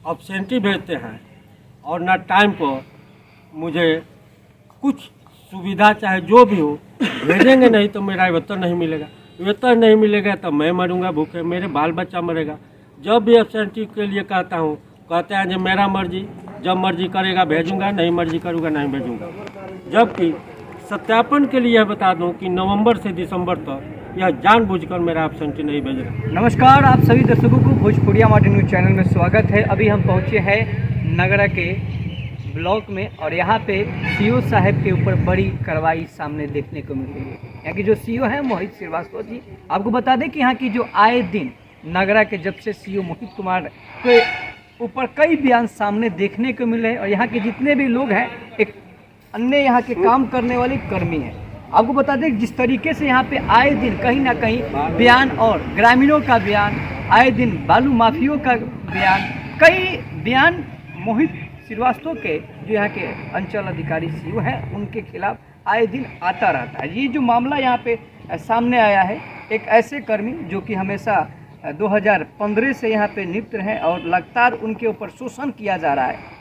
Absentee भेजते हैं और ना टाइम पर मुझे कुछ सुविधा चाहे जो भी हो भेजेंगे नहीं तो मेरा वेतन नहीं मिलेगा। वेतन नहीं मिलेगा तो मैं मरूंगा भूखे, मेरे बाल बच्चा मरेगा। जब भी एब्सेंटी के लिए कहता हूँ कहते हैं जो मेरा मर्जी, जब मर्जी करेगा भेजूंगा, नहीं मर्जी करूँगा नहीं भेजूंगा। जबकि सत्यापन के लिए बता दूं कि नवंबर से दिसंबर तक यह जानबूझकर मेरा एब्सेंटी नहीं भेज रहा। नमस्कार, आप सभी दर्शकों को भोजपुरिया माटी न्यूज़ चैनल में स्वागत है। अभी हम पहुंचे हैं नगरा के ब्लॉक में और यहाँ पे सीओ साहब के ऊपर बड़ी कार्रवाई सामने देखने को मिल रही है। यहाँ के जो सीओ हैं मोहित श्रीवास्तव जी, आपको बता दें कि यहाँ की जो आए दिन नगरा के जब से सीओ मोहित कुमार के ऊपर कई बयान सामने देखने को मिले हैं और यहाँ के जितने भी लोग हैं एक अन्य यहाँ के काम करने वाले कर्मी हैं। आपको बता दें जिस तरीके से यहाँ पे आए दिन कहीं ना कहीं बयान और ग्रामीणों का बयान, आए दिन बालू माफियों का बयान, कई बयान मोहित श्रीवास्तव के जो यहाँ के अंचल अधिकारी सीओ हैं उनके खिलाफ आए दिन आता रहता है। ये जो मामला यहाँ पे सामने आया है, एक ऐसे कर्मी जो कि हमेशा 2015 से यहाँ पे नियुक्त हैं और लगातार उनके ऊपर शोषण किया जा रहा है।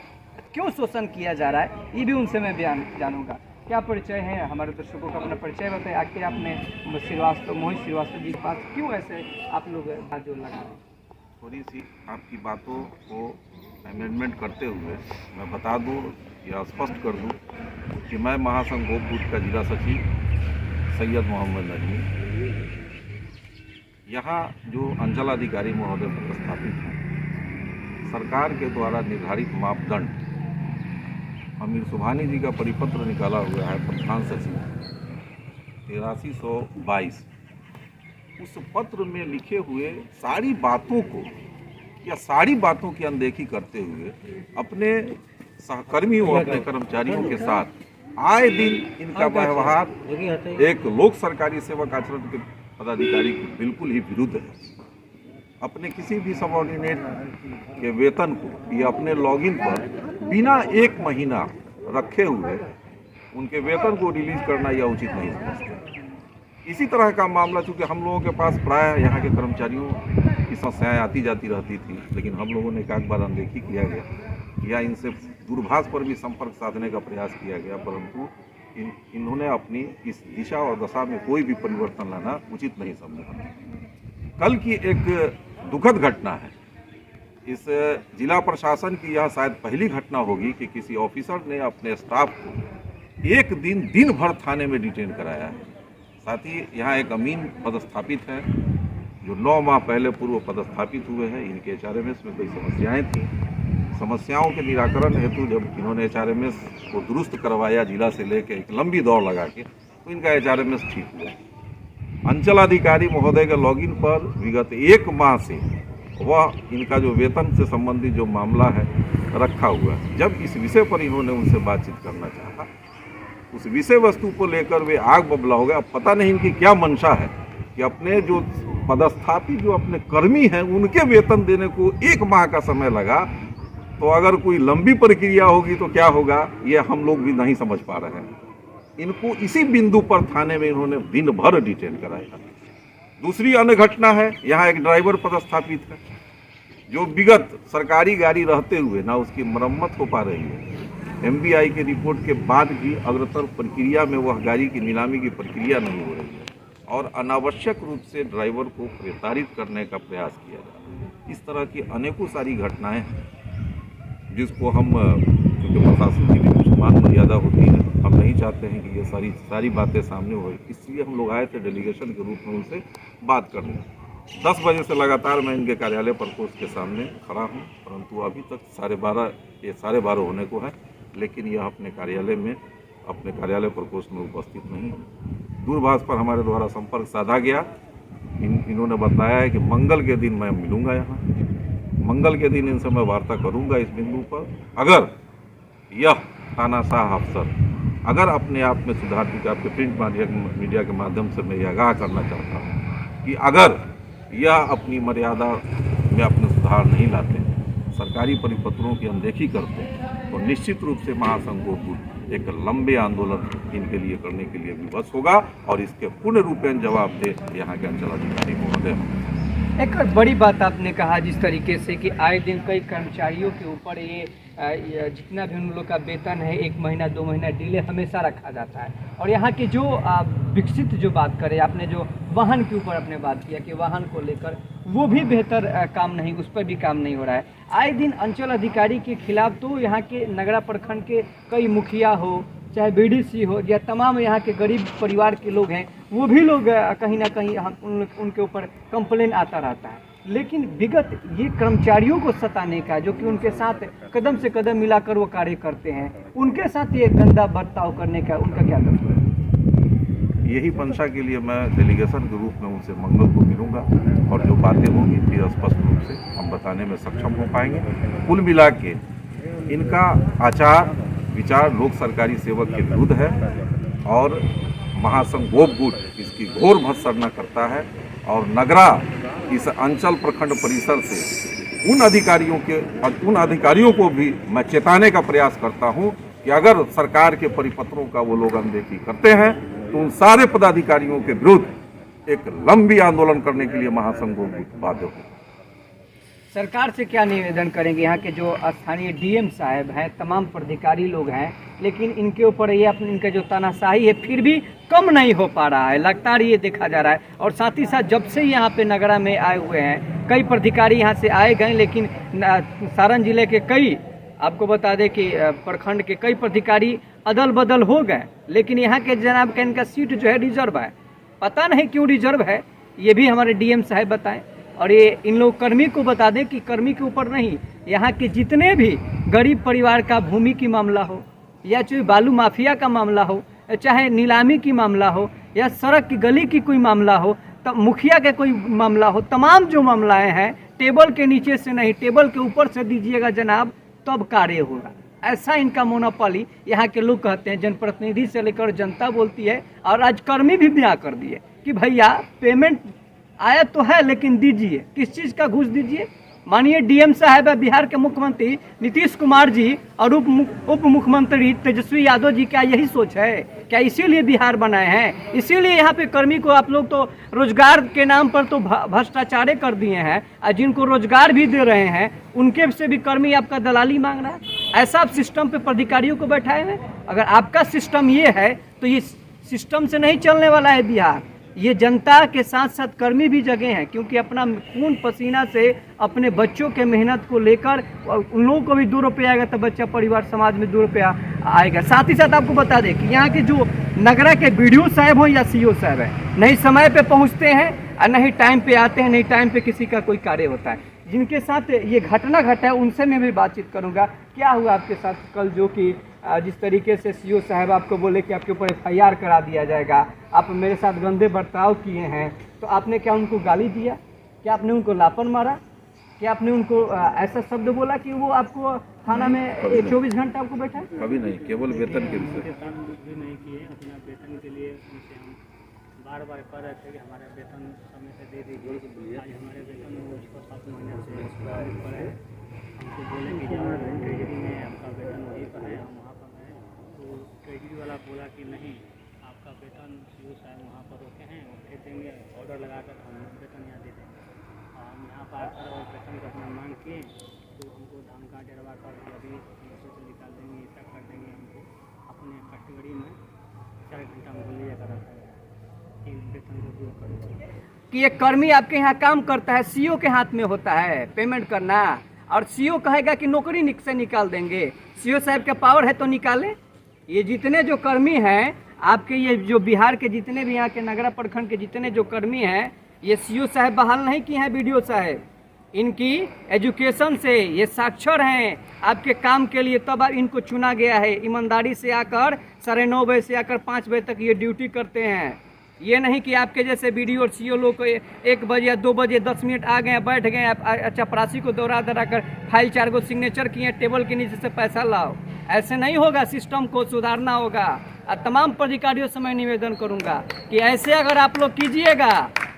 क्यों शोषण किया जा रहा है ये भी उनसे मैं बयान जानूंगा। क्या परिचय है हमारे दर्शकों का, अपना परिचय बताएं। आखिर आपने मोहित श्रीवास्तव जी के पास क्यों ऐसे आप लोग जोर लगा रहे हैं? थोड़ी सी आपकी बातों को अमेंडमेंट करते हुए मैं बता दूं या स्पष्ट कर दूं कि मैं महासंघ गोपबूथ का जिला सचिव सैयद मोहम्मद नजमी, यहाँ जो अंचल अधिकारी महोदय प्रतिस्थापित हैं, सरकार के द्वारा निर्धारित मापदंड अमीर सुभानी जी का परिपत्र निकाला हुआ है प्रधान सचिव 8322, उस पत्र में लिखे हुए सारी बातों को या सारी बातों की अनदेखी करते हुए अपने सहकर्मियों और अपने कर्मचारियों के साथ आए दिन इनका व्यवहार एक लोक सरकारी सेवक आचरण के पदाधिकारी के बिल्कुल ही विरुद्ध है। अपने किसी भी सबऑर्डिनेट के वेतन को या अपने लॉगिन पर बिना एक महीना रखे हुए उनके वेतन को रिलीज करना यह उचित नहीं समझते। इसी तरह का मामला चूँकि हम लोगों के पास प्राय यहाँ के कर्मचारियों की समस्याएं आती जाती रहती थी, लेकिन हम लोगों ने एक बार अनदेखी किया गया या इनसे दूरभाष पर भी संपर्क साधने का प्रयास किया गया, परंतु इन्होंने अपनी इस दिशा और दशा में कोई भी परिवर्तन लाना उचित नहीं समझा। कल की एक दुखद घटना है। इस जिला प्रशासन की यह शायद पहली घटना होगी कि किसी ऑफिसर ने अपने स्टाफ को एक दिन भर थाने में डिटेन कराया है। साथ ही यहाँ एक अमीन पदस्थापित है जो 9 माह पहले पूर्व पदस्थापित हुए हैं। इनके HRMS में कई समस्याएं थी। समस्याओं के निराकरण हेतु जब इन्होंने HRMS को दुरुस्त करवाया जिला से लेकर एक लंबी दौड़ लगा के, तो इनका HRMS ठीक हुआ। अंचल अधिकारी महोदय के लॉगिन पर विगत 1 माह से वह इनका जो वेतन से संबंधित जो मामला है रखा हुआ है। जब इस विषय पर इन्होंने उनसे बातचीत करना चाहा, उस विषय वस्तु को लेकर वे आग बबला हो गए। अब पता नहीं इनकी क्या मंशा है कि अपने जो पदस्थापित जो अपने कर्मी हैं उनके वेतन देने को 1 माह का समय लगा, तो अगर कोई लंबी प्रक्रिया होगी तो क्या होगा ये हम लोग भी नहीं समझ पा रहे हैं। इनको इसी बिंदु पर थाने में इन्होंने दिन भर डिटेन कराया। दूसरी अन्य घटना है, यहाँ एक ड्राइवर पदस्थापित है जो विगत सरकारी गाड़ी रहते हुए ना उसकी मरम्मत हो पा रही है। MBI के रिपोर्ट के बाद भी अग्रतर प्रक्रिया में वह गाड़ी की नीलामी की प्रक्रिया नहीं हो रही है और अनावश्यक रूप से ड्राइवर को प्रताड़ित करने का प्रयास किया जा रहा है। इस तरह की अनेकों सारी घटनाएं हैं जिसको हम, क्योंकि प्रशासन की भी कुछ मान मर्यादा होती है, हम नहीं चाहते हैं कि ये सारी बातें सामने हो, इसलिए हम लोग आए थे डेलीगेशन के रूप में उनसे बात करने। 10 बजे से लगातार मैं इनके कार्यालय प्रकोष्ठ के सामने खड़ा हूँ, परंतु अभी तक 12:30 होने को है, लेकिन यह अपने कार्यालय प्रकोष्ठ में उपस्थित नहीं है। दूरभाष पर हमारे द्वारा संपर्क साधा गया। इन्होंने बताया है कि मंगल के दिन मैं मिलूँगा, यहाँ मंगल के दिन इनसे मैं वार्ता करूँगा इस बिंदु पर। अगर यह तानाशाह अफसर अगर अपने आप में सुधार, क्योंकि आपके प्रिंट मीडिया के माध्यम से मैं यह आगाह करना चाहता हूँ कि अगर यह अपनी मर्यादा में अपने सुधार नहीं लाते, सरकारी परिपत्रों की अनदेखी करते हैं, तो निश्चित रूप से महासंघ गोपबूथ एक लंबे आंदोलन इनके लिए करने के लिए विवश होगा और इसके पूर्ण रूपेण जवाब दे यहाँ के अंचल अधिकारी महोदय। एक और बड़ी बात आपने कहा जिस तरीके से कि आए दिन कई कर्मचारियों के ऊपर ये जितना भी उन लोग का वेतन है 1 महीना 2 महीना डिले हमेशा रखा जाता है। और यहाँ की जो विकसित जो बात करें, आपने जो वाहन के ऊपर आपने बात किया कि वाहन को लेकर वो भी बेहतर काम नहीं, उस पर भी काम नहीं हो रहा है। आए दिन अंचल अधिकारी के खिलाफ तो यहाँ के नगरा प्रखंड के कई मुखिया हो, चाहे बीडीसी हो, या तमाम यहाँ के गरीब परिवार के लोग हैं, वो भी लोग कहीं ना कहीं उनके ऊपर कंप्लेन आता रहता है। लेकिन विगत ये कर्मचारियों को सताने का, जो कि उनके साथ कदम से कदम मिलाकर वो कार्य करते हैं, उनके साथ ये गंदा बर्ताव करने का उनका क्या तत्व है? यही मंशा के लिए मैं डेलीगेशन के रूप में उनसे मंगल को मिलूंगा और जो बातें होंगी फिर स्पष्ट रूप से हम बताने में सक्षम हो पाएंगे। कुल मिला के इनका आचार विचार लोक सरकारी सेवक के विरुद्ध है और महासंघ गोपगुट इसकी घोर भत्सना करता है। और नगरा इस अंचल प्रखंड परिसर से उन अधिकारियों को भी मैं चेताने का प्रयास करता हूं कि अगर सरकार के परिपत्रों का वो लोग अनदेखी करते हैं तो उन सारे पदाधिकारियों के विरुद्ध एक लंबी आंदोलन करने के लिए महासंघ गोपगुट बाध्य हो। सरकार से क्या निवेदन करेंगे? यहाँ के जो स्थानीय डीएम साहब हैं, तमाम पदाधिकारी लोग हैं, लेकिन इनके ऊपर ये अपने इनका जो तानाशाही है फिर भी कम नहीं हो पा रहा है, लगातार ये देखा जा रहा है। और साथ ही साथ जब से यहाँ पे नगरा में आए हुए हैं कई पदाधिकारी यहाँ से आए गए, लेकिन सारण जिले के कई, आपको बता दें कि प्रखंड के कई पदाधिकारी अदल बदल हो गए, लेकिन यहाँ के जनाब का इनका सीट जो है रिजर्व है। पता नहीं क्यों रिजर्व है, ये भी हमारे डीएम साहब बताएं। और ये इन लोग कर्मी को बता दें कि कर्मी के ऊपर नहीं, यहाँ के जितने भी गरीब परिवार का भूमि की मामला हो, या चाहे बालू माफिया का मामला हो, चाहे नीलामी की मामला हो, या सड़क की गली की कोई मामला हो, तब मुखिया का कोई मामला हो, तमाम जो मामलाएं हैं टेबल के नीचे से नहीं टेबल के ऊपर से दीजिएगा जनाब, तब कार्य होगा। ऐसा इनका मोनोपोली यहाँ के लोग कहते हैं। जनप्रतिनिधि से लेकर जनता बोलती है, और आज कर्मी भी बयां कर दिए कि भैया पेमेंट आया तो है लेकिन दीजिए, किस चीज़ का घूस दीजिए। माननीय डीएम साहब है, बिहार के मुख्यमंत्री नीतीश कुमार जी और उप मुख्यमंत्री तेजस्वी यादव जी, क्या यही सोच है? क्या इसीलिए बिहार बनाए हैं? इसीलिए यहाँ पे कर्मी को आप लोग तो रोजगार के नाम पर तो भ्रष्टाचार कर दिए हैं, और जिनको रोजगार भी दे रहे हैं उनके से भी कर्मी आपका दलाली मांग रहा है। ऐसा आप सिस्टम पे पदाधिकारियों को बैठाए हैं। अगर आपका सिस्टम ये है तो ये सिस्टम से नहीं चलने वाला है बिहार। ये जनता के साथ साथ कर्मी भी जगे हैं, क्योंकि अपना खून पसीना से अपने बच्चों के मेहनत को लेकर उन लोगों को भी 2 रुपये आएगा तो बच्चा परिवार समाज में 2 रुपया आएगा। साथ ही साथ आपको बता दें कि यहाँ के जो नगरा के बीडीओ साहब हो या सीओ साहब है, नहीं समय पे पहुँचते हैं और नहीं टाइम पे आते हैं, नहीं टाइम पे किसी का कोई कार्य होता है। जिनके साथ ये घटना घटा है उनसे मैं भी बातचीत करूँगा। क्या हुआ आपके साथ कल, जो कि जिस तरीके से सीओ साहब आपको बोले कि आपके ऊपर FIR करा दिया जाएगा, आप मेरे साथ गंदे बर्ताव किए हैं, तो आपने क्या उनको गाली दिया? क्या आपने उनको लापन मारा? क्या आपने उनको ऐसा शब्द बोला कि वो आपको थाना में 24 घंटा आपको बैठा? कभी नहीं, केवल वेतन के विषय भी नहीं किए। अपना वेतन के लिए उनसे हम बार बार कह रहे थे कि हमारा वेतन समय से दे दीजिए। आज हमारे वेतन 6-7 महीने से पर है। हमको बोले कि जहाँ ट्रेजरी में आपका वेतन वहीं पर है, हम वहाँ पर हैं। तो ट्रेजरी वाला बोला कि नहीं, आपका वेतन सीओ साहब वहाँ पर रोके हैं, वो भेज देंगे, ऑर्डर लगाकर हम वेतन यहाँ दे देंगे। और हम यहाँ पर आकर और वेतन का अपना मांग किए तो हमको धमका डरवा कर अभी पैसे से निकाल देंगे, ऐसा कर देंगे। हमको अपने कैटेगरी में 4 घंटा में बोलिए कर रखा है कि वेतन को दूर करो। कि एक कर्मी आपके यहाँ काम करता है, सीओ के हाथ में होता है पेमेंट करना, और सीओ कहेगा कि नौकरी से निकाल देंगे। सीओ साहब का पावर है तो निकाले। ये जितने जो कर्मी हैं आपके, ये जो बिहार के जितने भी यहाँ के नगरा प्रखंड के जितने जो कर्मी हैं, ये सीओ साहब बहाल नहीं किए हैं बीडीओ साहब। इनकी एजुकेशन से ये साक्षर हैं आपके काम के लिए, तब इनको चुना गया है। ईमानदारी से आकर 9:30 बजे से आकर 5 बजे तक ये ड्यूटी करते हैं। ये नहीं कि आपके जैसे बीडीओ और सीओ लोग को 1 बजे या 2 बजे 10 मिनट आ गए, बैठ गए, चपरासी को दौड़ा कर फाइल 4 गो सिग्नेचर किए, टेबल के नीचे से पैसा लाओ। ऐसे नहीं होगा, सिस्टम को सुधारना होगा। और तमाम पदाधिकारियों से मैं निवेदन करूंगा कि ऐसे अगर आप लोग कीजिएगा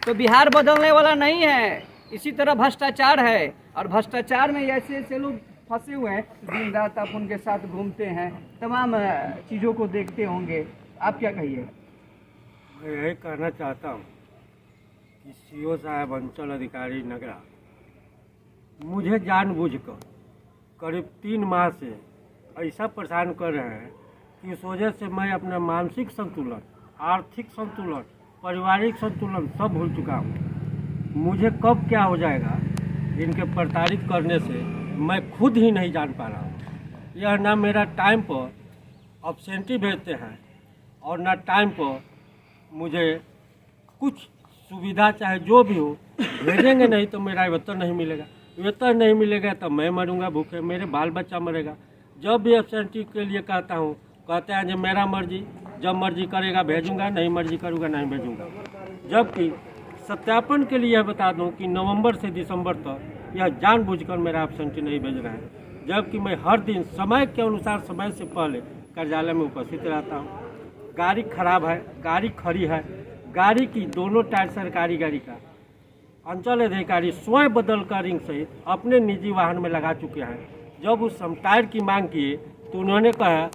तो बिहार बदलने वाला नहीं है। इसी तरह भ्रष्टाचार है, और भ्रष्टाचार में ऐसे ऐसे लोग फंसे हुए हैं, दिन रात आप उनके साथ घूमते हैं, तमाम चीज़ों को देखते होंगे। आप क्या कहिए? मैं यही कहना चाहता हूँ कि सीओ साहब अंचल अधिकारी नगरा मुझे जानबूझकर करीब 3 माह से ऐसा परेशान कर रहे हैं कि इस वजह से मैं अपना मानसिक संतुलन, आर्थिक संतुलन, पारिवारिक संतुलन सब भूल चुका हूँ। मुझे कब क्या हो जाएगा इनके प्रताड़ित करने से मैं खुद ही नहीं जान पा रहा हूँ। यह ना मेरा टाइम पर अब्सेंटी भेजते हैं और ना टाइम पर मुझे कुछ सुविधा चाहे जो भी हो भेजेंगे नहीं तो मेरा वेतन नहीं मिलेगा। वेतन नहीं मिलेगा तो मैं मरूंगा भूखे, मेरे बाल बच्चा मरेगा। जब भी एब्सेंटी के लिए कहता हूँ कहते हैं जो मेरा मर्जी, जब मर्जी करेगा भेजूंगा, नहीं मर्जी करूँगा नहीं भेजूंगा। जबकि सत्यापन के लिए बता दूं कि नवंबर से दिसंबर तक यह जानबूझकर मेरा एब्सेंटी नहीं भेज रहा है, जबकि मैं हर दिन समय के अनुसार समय से पहले कार्यालय में उपस्थित रहता हूँ। गाड़ी खराब है, गाड़ी खड़ी है, गाड़ी की दोनों टायर सरकारी गाड़ी का अंचल अधिकारी स्वयं बदल कर रिंग सहित अपने निजी वाहन में लगा चुके हैं। जब उस हम टायर की मांग किए तो उन्होंने कहा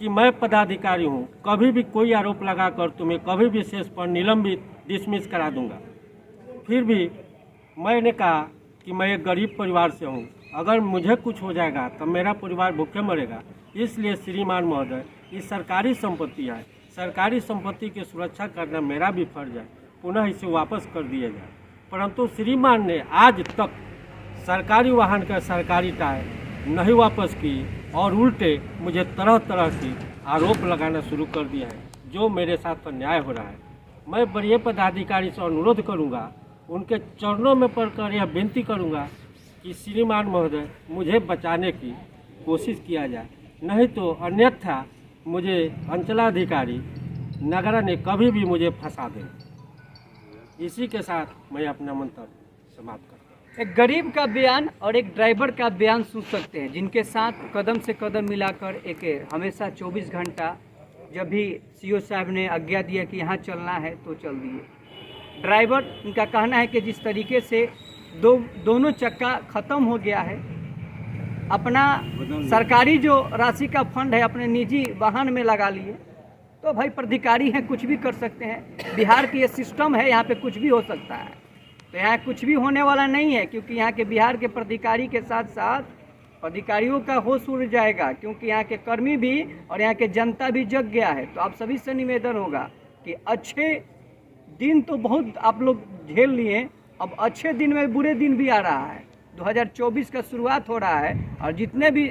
कि मैं पदाधिकारी हूँ, कभी भी कोई आरोप लगाकर तुम्हें कभी भी शेष पर निलंबित डिसमिस करा दूंगा। फिर भी मैंने कहा कि मैं एक गरीब परिवार से हूँ, अगर मुझे कुछ हो जाएगा तो मेरा परिवार भूखे मरेगा। इसलिए श्रीमान महोदय, ये सरकारी संपत्ति है, सरकारी संपत्ति की सुरक्षा करना मेरा भी फर्ज है, पुनः इसे वापस कर दिया जाए। परंतु श्रीमान ने आज तक सरकारी वाहन का सरकारी टायर नहीं वापस की और उल्टे मुझे तरह तरह की आरोप लगाना शुरू कर दिया है, जो मेरे साथ अन्याय हो रहा है। मैं वरीय पदाधिकारी से अनुरोध करूंगा, उनके चरणों में पड़कर यह विनती करूंगा कि श्रीमान महोदय मुझे बचाने की कोशिश किया जाए, नहीं तो अन्यथा मुझे अंचलाधिकारी नगरा ने कभी भी मुझे फंसा दे। इसी के साथ मैं अपना मंतव्य समाप्त करता हूँ। एक गरीब का बयान और एक ड्राइवर का बयान सुन सकते हैं, जिनके साथ कदम से कदम मिलाकर एक हमेशा 24 घंटा जब भी सीओ साहब ने आज्ञा दिया कि यहाँ चलना है तो चल दिए। ड्राइवर, इनका कहना है कि जिस तरीके से दोनों चक्का ख़त्म हो गया है, अपना सरकारी जो राशि का फंड है अपने निजी वाहन में लगा लिए, तो भाई प्राधिकारी हैं, कुछ भी कर सकते हैं। बिहार की ये सिस्टम है, यहाँ पे कुछ भी हो सकता है। तो यहाँ कुछ भी होने वाला नहीं है, क्योंकि यहाँ के बिहार के प्राधिकारी के साथ साथ अधिकारियों का होश उड़ जाएगा, क्योंकि यहाँ के कर्मी भी और यहाँ के जनता भी जग गया है। तो आप सभी से निवेदन होगा कि अच्छे दिन तो बहुत आप लोग झेल लिए, अब अच्छे दिन में बुरे दिन भी आ रहा है। 2024 का शुरुआत हो रहा है और जितने भी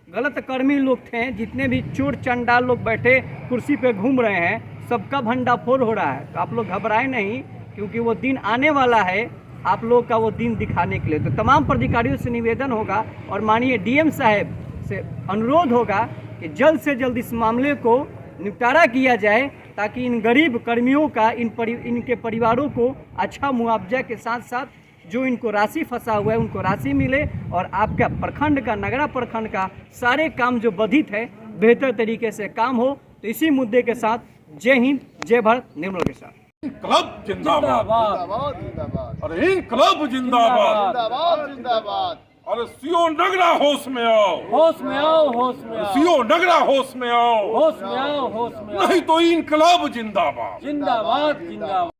गलत कर्मी लोग थे, जितने भी चोर चंडाल लोग बैठे कुर्सी पे घूम रहे हैं, सबका भंडाफोड़ हो रहा है। तो आप लोग घबराए नहीं, क्योंकि वो दिन आने वाला है आप लोग का वो दिन दिखाने के लिए। तो तमाम पदाधिकारियों से निवेदन होगा और माननीय डीएम साहब से अनुरोध होगा कि जल्द से जल्द इस मामले को निपटारा किया जाए, ताकि इन गरीब कर्मियों का इनके परिवारों को अच्छा मुआवजा के साथ साथ जो इनको राशि फंसा हुआ है उनको राशि मिले और आपका प्रखंड का, नगरा प्रखंड का सारे काम जो बाधित है बेहतर तरीके से काम हो। तो इसी मुद्दे के साथ जय हिंद, जय भारत, निर्मल के साथ। क्लब जिंदाबाद, अरे इंकलाब जिंदाबाद, जिंदाबाद। अरे सीओ नगरा होश में आओ, होश में आओ, होश में आओ, सीओ नगरा होश में आओ, होश में आओ, होश में आओ। नहीं तो इंकलाब जिंदाबाद। जिंदाबाद, जिंदाबाद।